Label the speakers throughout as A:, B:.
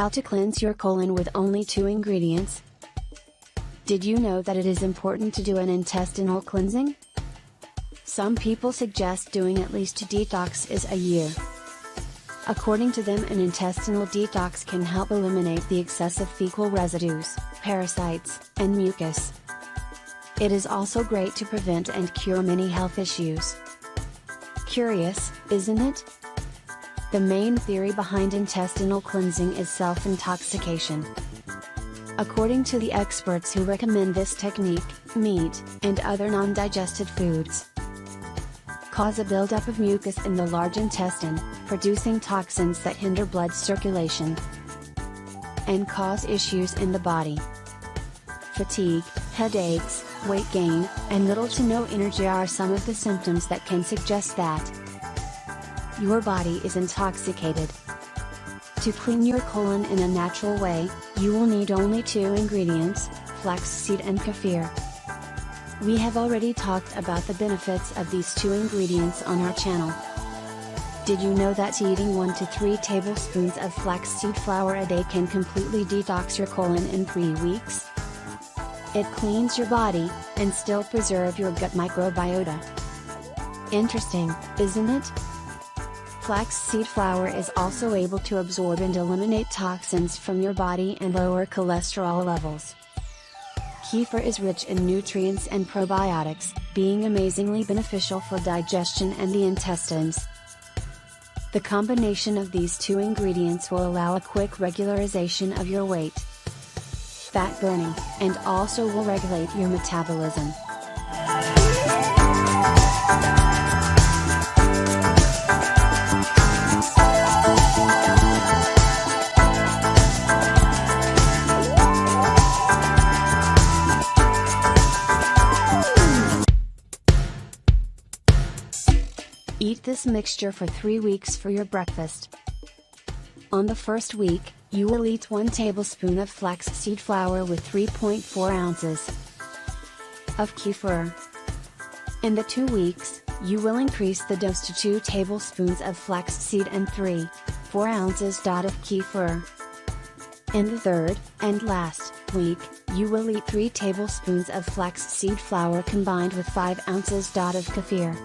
A: How to cleanse your colon with only 2 ingredients? Did you know that it is important to do an intestinal cleansing? Some people suggest doing at least 2 detoxes a year. According to them, an intestinal detox can help eliminate the excessive fecal residues, parasites, and mucus. It is also great to prevent and cure many health issues. Curious, isn't it? The main theory behind intestinal cleansing is self-intoxication. According to the experts who recommend this technique, meat, and other non-digested foods cause a buildup of mucus in the large intestine, producing toxins that hinder blood circulation and cause issues in the body. Fatigue, headaches, weight gain, and little to no energy are some of the symptoms that can suggest that your body is intoxicated. To clean your colon in a natural way, you will need only 2 ingredients, flaxseed and kefir. We have already talked about the benefits of these 2 ingredients on our channel. Did you know that eating 1 to 3 tablespoons of flaxseed flour a day can completely detox your colon in 3 weeks? It cleans your body, and still preserve your gut microbiota. Interesting, isn't it? Flaxseed flour is also able to absorb and eliminate toxins from your body and lower cholesterol levels. Kefir is rich in nutrients and probiotics, being amazingly beneficial for digestion and the intestines. The combination of these 2 ingredients will allow a quick regularization of your weight, fat burning, and also will regulate your metabolism. Eat this mixture for 3 weeks for your breakfast. On the first week, you will eat 1 tablespoon of flaxseed flour with 3.4 ounces of kefir. In the 2 weeks, you will increase the dose to 2 tablespoons of flaxseed and 3.4 ounces of kefir. In the third, and last, week, you will eat 3 tablespoons of flaxseed flour combined with 5 ounces of kefir.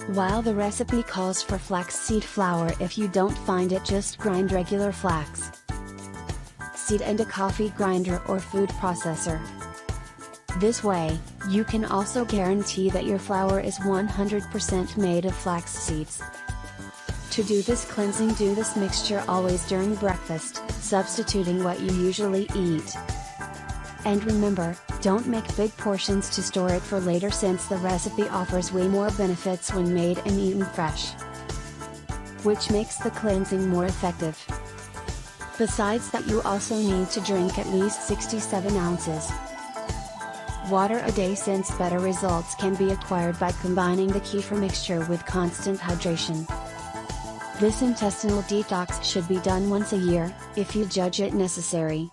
A: While the recipe calls for flaxseed flour, if you don't find it, just grind regular flax seed and a coffee grinder or food processor. This way, you can also guarantee that your flour is 100% made of flax seeds. To do this cleansing, do this mixture always during breakfast, substituting what you usually eat. And remember, don't make big portions to store it for later, since the recipe offers way more benefits when made and eaten fresh, which makes the cleansing more effective. Besides that, you also need to drink at least 67 ounces water a day, since better results can be acquired by combining the kefir mixture with constant hydration. This intestinal detox should be done once a year, if you judge it necessary.